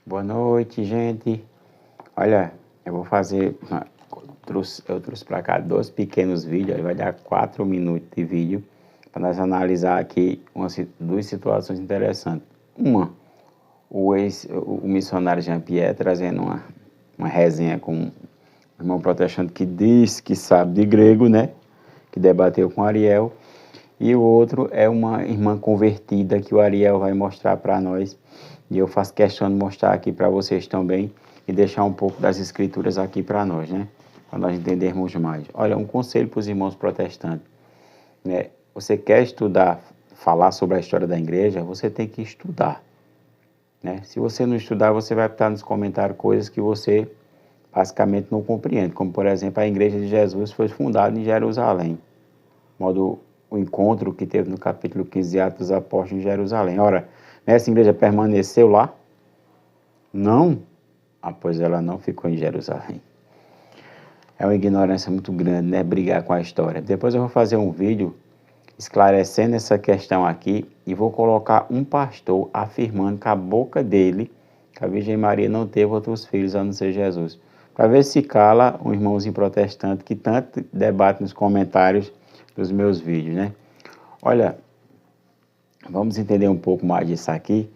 Boa noite, gente. Olha, eu vou fazer... Eu trouxe para cá 2 pequenos vídeos, aí vai dar 4 minutos de vídeo, para nós analisar aqui 2 situações interessantes. Uma, o missionário Jean-Pierre trazendo uma resenha com um irmão protestante que diz que sabe de grego, né? Que debateu com Ariel. E o outro é uma irmã convertida que o Ariel vai mostrar para nós. E eu faço questão de mostrar aqui para vocês também e deixar um pouco das escrituras aqui para nós, né? Para nós entendermos mais. Olha, um conselho para os irmãos protestantes, né? Você quer estudar, falar sobre a história da igreja, você tem que estudar, né? Se você não estudar, você vai estar nos comentários coisas que você basicamente não compreende, como por exemplo a igreja de Jesus foi fundada em Jerusalém, modo o encontro que teve no capítulo 15 de Atos dos Apóstolos em Jerusalém. Ora, essa igreja permaneceu lá? Não? Ah, pois ela não ficou em Jerusalém. É uma ignorância muito grande, né? Brigar com a história. Depois eu vou fazer um vídeo esclarecendo essa questão aqui e vou colocar um pastor afirmando que a boca dele, que a Virgem Maria não teve outros filhos a não ser Jesus. Para ver se cala um irmãozinho protestante que tanto debate nos comentários dos meus vídeos, né? Olha, vamos entender um pouco mais disso aqui,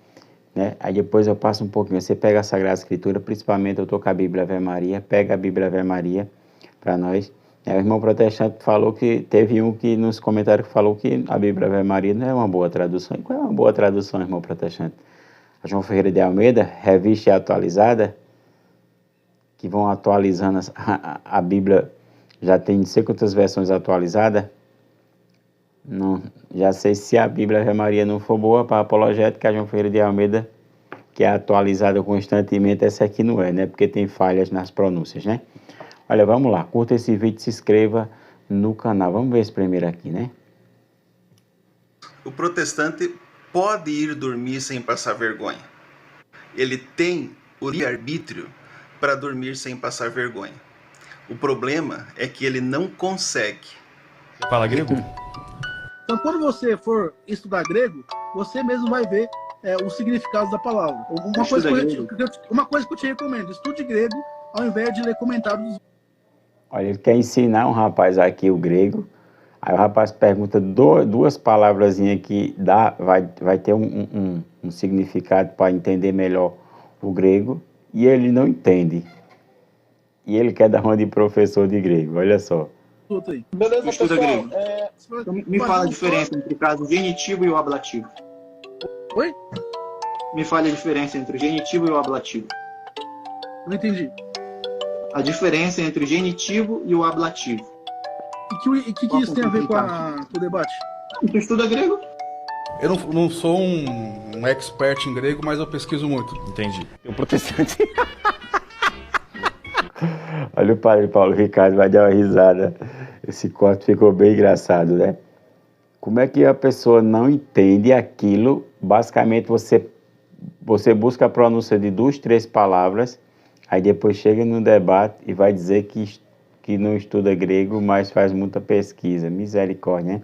né? Aí depois eu passo um pouquinho. Você pega a Sagrada Escritura, principalmente eu estou com a Bíblia Ave Maria, pega a Bíblia Ave Maria para nós. O irmão protestante falou que teve um que nos comentários falou que a Bíblia Ave Maria não é uma boa tradução. E qual é uma boa tradução, irmão protestante? A João Ferreira de Almeida, revista e atualizada, que vão atualizando a Bíblia, já tem não sei quantas versões atualizadas. Não, já sei se a Bíblia Ave Maria não for boa para apologética, a João Ferreira de Almeida, que é atualizada constantemente, essa aqui não é, né? Porque tem falhas nas pronúncias, né? Olha, vamos lá, curta esse vídeo, se inscreva no canal. Vamos ver esse primeiro aqui, né? O protestante pode ir dormir sem passar vergonha. Ele tem o livre-arbítrio para dormir sem passar vergonha. O problema é que ele não consegue. Fala grego? Então, quando você for estudar grego, você mesmo vai ver o significado da palavra. Uma coisa que eu te recomendo, estude grego ao invés de ler comentários. Olha, ele quer ensinar um rapaz aqui o grego, aí o rapaz pergunta 2 palavrazinhas que vai ter um significado para entender melhor o grego, e ele não entende. E ele quer dar uma de professor de grego, olha só. Beleza, estuda pessoal? grego. Então, me fala a diferença entre o caso genitivo e o ablativo. Oi? Me fale a diferença entre o genitivo e o ablativo. Não entendi. A diferença entre o genitivo e o ablativo. E que isso tem a ver com o debate? Tu estuda grego? Eu não sou um expert em grego, mas eu pesquiso muito. Entendi. O protestante. Olha o padre Paulo Ricardo, vai dar uma risada. Esse corte ficou bem engraçado, né? Como é que a pessoa não entende aquilo? Basicamente, você busca a pronúncia de 2, 3 palavras, aí depois chega no debate e vai dizer que não estuda grego, mas faz muita pesquisa. Misericórdia, né?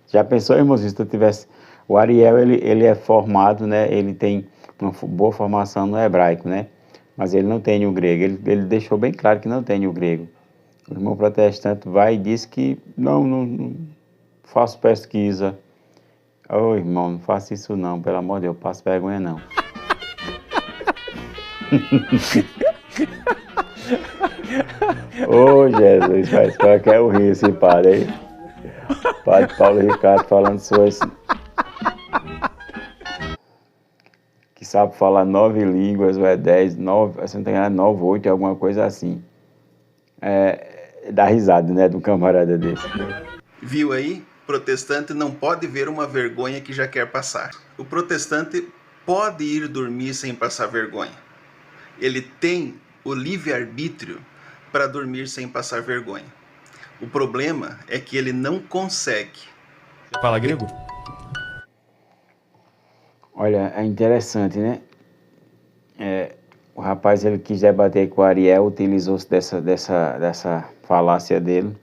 Já pensou, irmãos, se tu tivesse... O Ariel, ele é formado, né? Ele tem uma boa formação no hebraico, né? Mas ele não tem o grego. Ele deixou bem claro que não tem o grego. O irmão protestante vai e diz que não faço pesquisa. Ô, irmão, não faça isso não, pelo amor de Deus, passe vergonha não. Ô, Jesus, faz qualquer rir esse padre aí. Padre Paulo Ricardo falando sobre que sabe falar 9 línguas, ou é 10, 9, você não tem nada, 9, 8, alguma coisa assim. Dá risada, né, de um camarada desse. Viu aí? Protestante não pode ver uma vergonha que já quer passar. O protestante pode ir dormir sem passar vergonha. Ele tem o livre-arbítrio para dormir sem passar vergonha. O problema é que ele não consegue. Fala grego? Olha, é interessante, né? O rapaz, ele quis debater com o Ariel, utilizou-se dessa falácia dele,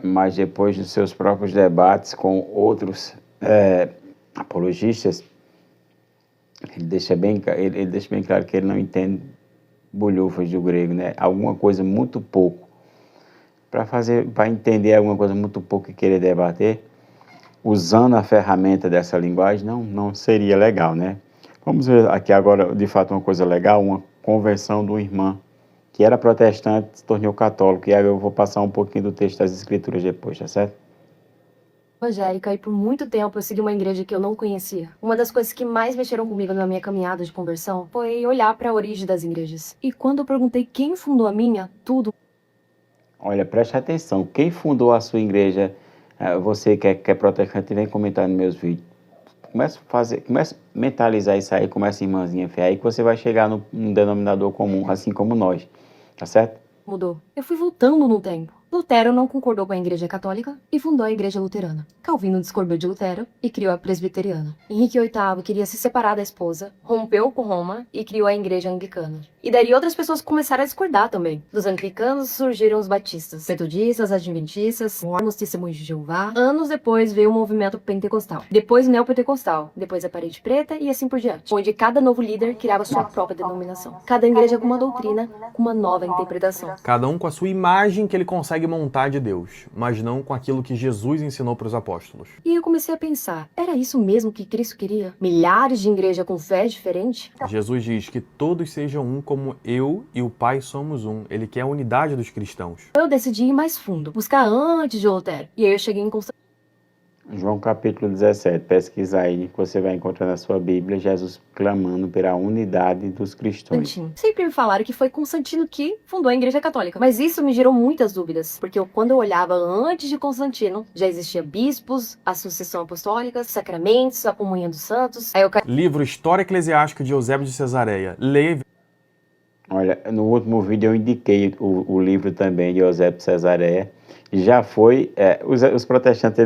mas depois dos seus próprios debates com outros apologistas, ele deixa bem claro que ele não entende bolhufas do grego, né? Alguma coisa muito pouco. Para entender alguma coisa muito pouco e querer debater, usando a ferramenta dessa linguagem, não seria legal, né? Vamos ver aqui agora, de fato, uma coisa legal, uma conversão de uma irmã que era protestante, se tornou católico, e aí eu vou passar um pouquinho do texto das escrituras depois, tá certo? Evangélica e por muito tempo eu segui uma igreja que eu não conhecia. Uma das coisas que mais mexeram comigo na minha caminhada de conversão foi olhar para a origem das igrejas. E quando eu perguntei quem fundou a minha, tudo. Olha, preste atenção, quem fundou a sua igreja, você que é protestante, vem comentar nos meus vídeos. Começa a mentalizar isso aí, começa irmãzinha fé, aí que você vai chegar num denominador comum, assim como nós, tá certo? Mudou. Eu fui voltando no tempo. Lutero não concordou com a Igreja Católica e fundou a Igreja Luterana. Calvino discordou de Lutero e criou a Presbiteriana. Henrique VIII queria se separar da esposa, rompeu com Roma e criou a Igreja Anglicana. E daí outras pessoas começaram a discordar também. Dos anglicanos surgiram os batistas, metodistas, adventistas, mormons, testemunhos de Jeová. Anos depois veio o movimento pentecostal. Depois o neopentecostal. Depois a Parede Preta e assim por diante. Onde cada novo líder criava sua própria denominação. Cada igreja com uma doutrina, com uma nova interpretação. Cada um com a sua imagem que ele consegue montar de Deus, mas não com aquilo que Jesus ensinou para os apóstolos. E eu comecei a pensar, era isso mesmo que Cristo queria? Milhares de igrejas com fé diferente? Jesus diz que todos sejam um como eu e o Pai somos um. Ele quer a unidade dos cristãos. Eu decidi ir mais fundo, buscar antes de Lutero. E aí eu cheguei em João capítulo 17, pesquisa aí que você vai encontrar na sua Bíblia Jesus clamando pela unidade dos cristãos. Constantino. Sempre me falaram que foi Constantino que fundou a Igreja Católica, mas isso me gerou muitas dúvidas, porque quando eu olhava antes de Constantino, já existia bispos, a sucessão apostólica, sacramentos, a comunhão dos santos. Aí eu Livro História Eclesiástica de Eusébio de Cesareia. Leia. Olha, no último vídeo eu indiquei o livro também de Eusébio de Cesareia. Já foi, os protestantes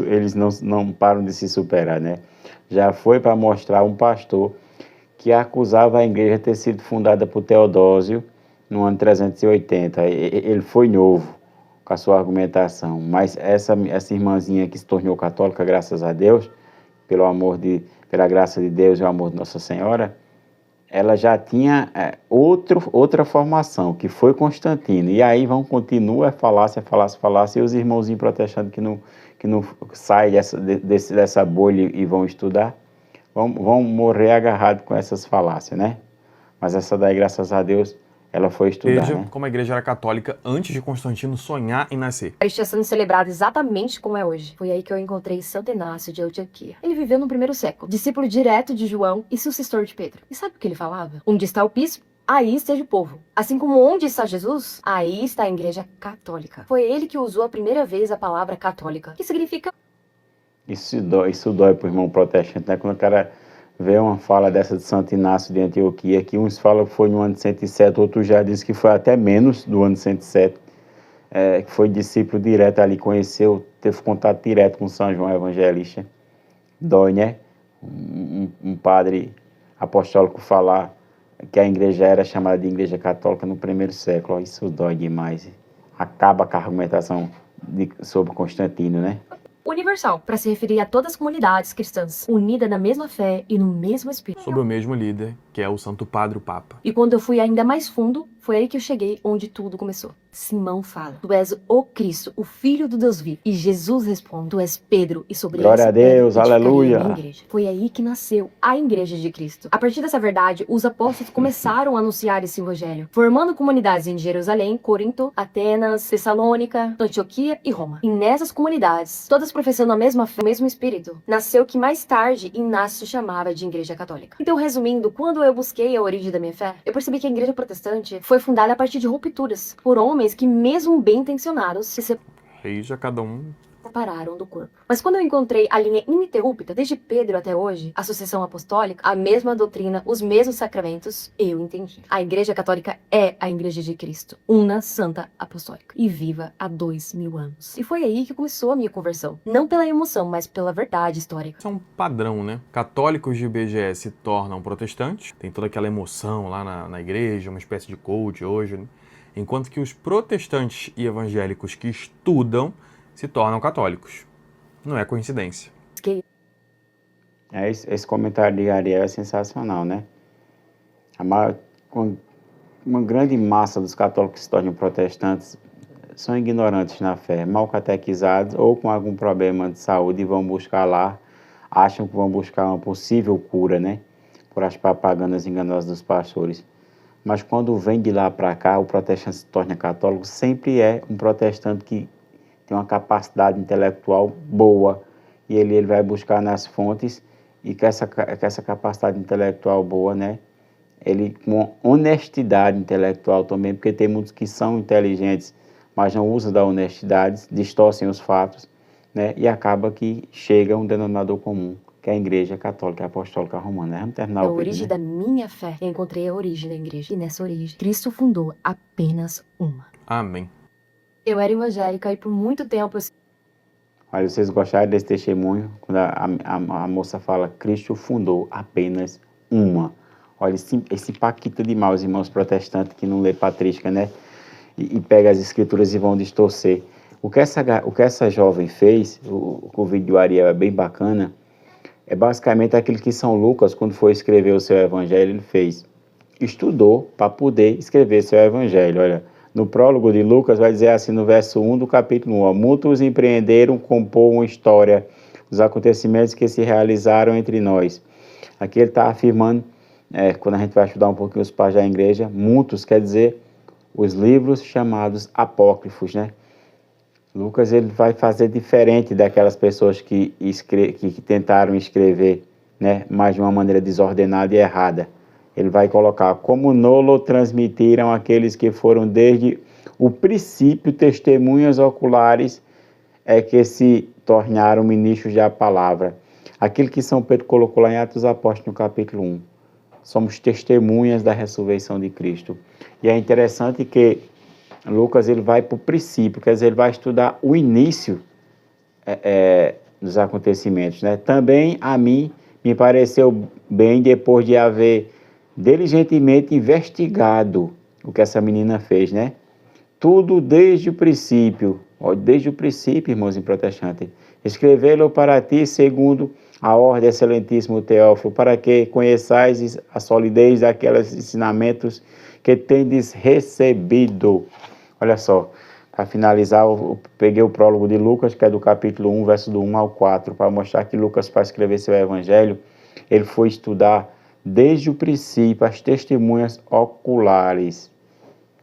eles não param de se superar, né? Já foi para mostrar um pastor que acusava a igreja de ter sido fundada por Teodósio no ano 380. Ele foi novo com a sua argumentação, mas essa irmãzinha que se tornou católica, graças a Deus, pela graça de Deus e o amor de Nossa Senhora, ela já tinha outra formação, que foi Constantino. E aí continua falácia, e os irmãozinhos protestantes que não saem dessa bolha e vão estudar, vão morrer agarrados com essas falácias, né? Mas essa daí, graças a Deus, ela foi estudar, Veja né? como a igreja era católica antes de Constantino sonhar em nascer. a Eucaristia sendo celebrada exatamente como é hoje. Foi aí que eu encontrei Santo Inácio de Antioquia. Ele viveu no primeiro século, discípulo direto de João e sucessor de Pedro. E sabe o que ele falava? Onde está o bispo, aí esteja o povo. Assim como onde está Jesus, aí está a Igreja Católica. Foi ele que usou a primeira vez a palavra católica, que significa... Isso dói pro irmão protestante, né? Quando o cara vê uma fala dessa de Santo Inácio de Antioquia, que uns falam que foi no ano 107, outros já dizem que foi até menos do ano 107, que foi discípulo direto ali, conheceu, teve contato direto com São João Evangelista. Dói, né? Um padre apostólico falar que a igreja era chamada de Igreja Católica no primeiro século. Isso dói demais. Acaba com a argumentação sobre Constantino, né? universal, para se referir a todas as comunidades cristãs, unidas na mesma fé e no mesmo espírito. Sob o mesmo líder, que é o Santo Padre, o Papa. E quando eu fui ainda mais fundo, foi aí que eu cheguei onde tudo começou. Simão fala: tu és o Cristo, o Filho do Deus vivo. E Jesus responde: tu és Pedro, e sobre Glória essa a Deus, pedra edificarei aleluia. a minha igreja. Foi aí que nasceu a Igreja de Cristo. A partir dessa verdade, os apóstolos começaram a anunciar esse evangelho, formando comunidades em Jerusalém, Corinto, Atenas, Tessalônica, Antioquia e Roma. E nessas comunidades, todas professando a mesma fé, o mesmo espírito, nasceu o que mais tarde Inácio chamava de Igreja Católica. Então, resumindo, quando eu busquei a origem da minha fé, eu percebi que a Igreja Protestante foi fundada a partir de rupturas por homens que, mesmo bem intencionados, se Aí já cada um... separaram do corpo. Mas quando eu encontrei a linha ininterrupta, desde Pedro até hoje, a sucessão apostólica, a mesma doutrina, os mesmos sacramentos, eu entendi. A Igreja Católica é a Igreja de Cristo, una, santa, apostólica, e viva há 2000 anos. E foi aí que começou a minha conversão. Não pela emoção, mas pela verdade histórica. Isso é um padrão, né? Católicos de IBGE se tornam protestantes, tem toda aquela emoção lá na igreja, uma espécie de coach hoje, né? Enquanto que os protestantes e evangélicos que estudam se tornam católicos. Não é coincidência. Esse comentário de Ariel é sensacional, né? Uma grande massa dos católicos que se tornam protestantes são ignorantes na fé, mal catequizados ou com algum problema de saúde e vão buscar lá, acham que vão buscar uma possível cura, né? Por as propagandas enganosas dos pastores. Mas quando vem de lá para cá, o protestante se torna católico, sempre é um protestante que tem uma capacidade intelectual boa e ele vai buscar nas fontes e com essa capacidade intelectual boa, né? Ele com honestidade intelectual também, porque tem muitos que são inteligentes, mas não usam da honestidade, distorcem os fatos, né? E acaba que chega um denominador comum, que é a Igreja Católica Apostólica Romana. Vamos terminar A o vídeo, origem né? da minha fé, eu encontrei a origem da igreja. E nessa origem, Cristo fundou apenas uma. Amém. Eu era evangélica e por muito tempo eu Olha, vocês gostaram desse testemunho? Quando a moça fala, Cristo fundou apenas uma. Olha, esse impacta demais os irmãos protestantes que não lê patrística, né? E pega as escrituras e vão distorcer. O que essa jovem fez, o vídeo do Ariel é bem bacana, é basicamente aquilo que São Lucas, quando foi escrever o seu evangelho, ele fez. Estudou para poder escrever seu evangelho. Olha, no prólogo de Lucas vai dizer assim, no verso 1 do capítulo 1, ó, muitos empreenderam compor uma história dos acontecimentos que se realizaram entre nós. Aqui ele está afirmando, quando a gente vai estudar um pouquinho os pais da igreja, muitos quer dizer os livros chamados apócrifos, né? Lucas ele vai fazer diferente daquelas pessoas que tentaram escrever, né, mas de uma maneira desordenada e errada. Ele vai colocar como nolo transmitiram aqueles que foram desde o princípio testemunhas oculares que se tornaram ministros da palavra. Aquilo que São Pedro colocou lá em Atos dos Apóstolos, no capítulo 1. Somos testemunhas da ressurreição de Cristo. E é interessante que Lucas ele vai para o princípio, quer dizer, ele vai estudar o início dos acontecimentos, né? Também a mim me pareceu bem, depois de haver diligentemente investigado o que essa menina fez, né? Tudo desde o princípio, irmãos em protestante, escrevê-lo para ti segundo a ordem, excelentíssimo Teófilo, para que conheçais a solidez daqueles ensinamentos que tendes recebido. Olha só, para finalizar, eu peguei o prólogo de Lucas, que é do capítulo 1, verso do 1 ao 4, para mostrar que Lucas, para escrever seu evangelho, ele foi estudar desde o princípio as testemunhas oculares.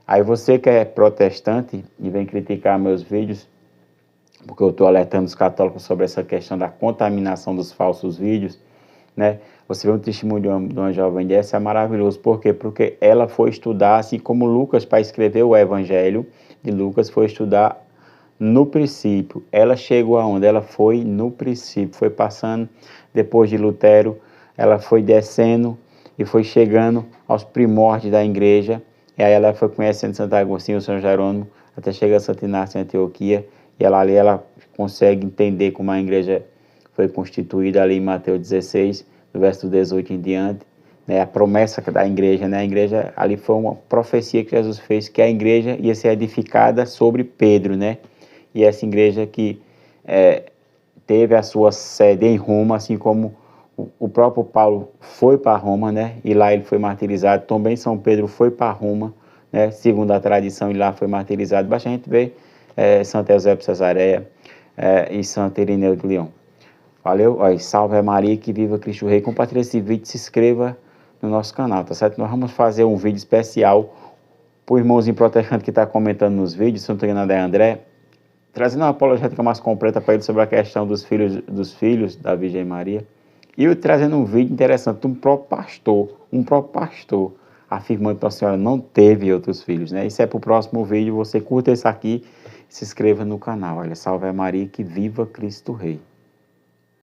Aí você que é protestante e vem criticar meus vídeos, porque eu estou alertando os católicos sobre essa questão da contaminação dos falsos vídeos, né? Você vê um testemunho de uma jovem dessa, é maravilhoso. Por quê? Porque ela foi estudar, assim como Lucas, para escrever o evangelho de Lucas, foi estudar no princípio. Ela chegou aonde? Ela foi no princípio, foi passando, depois de Lutero, ela foi descendo e foi chegando aos primórdios da igreja, e aí ela foi conhecendo Santo Agostinho, São Jerônimo, até chegar a Santo Inácio em Antioquia, e ali ela consegue entender como a igreja foi constituída ali em Mateus 16, do verso 18 em diante, né, a promessa da igreja, né, a igreja ali foi uma profecia que Jesus fez, que a igreja ia ser edificada sobre Pedro, né, e essa igreja que teve a sua sede em Roma, assim como o próprio Paulo foi para Roma, né, e lá ele foi martirizado, também São Pedro foi para Roma, né, segundo a tradição, e lá foi martirizado. Basta a gente ver Santo Eusébio de Cesareia e Santo Irineu de Leão. Valeu, salve Maria, que viva Cristo Rei. Compartilhe esse vídeo, se inscreva no nosso canal, tá certo? Nós vamos fazer um vídeo especial para o irmãozinho protestante que está comentando nos vídeos, se não estou enganado é André, trazendo uma apologética mais completa para ele sobre a questão dos filhos da Virgem Maria. E eu trazendo um vídeo interessante, um próprio pastor, afirmando que a senhora não teve outros filhos, né? Isso é para o próximo vídeo, você curta esse aqui, se inscreva no canal. Olha, salve Maria, que viva Cristo Rei.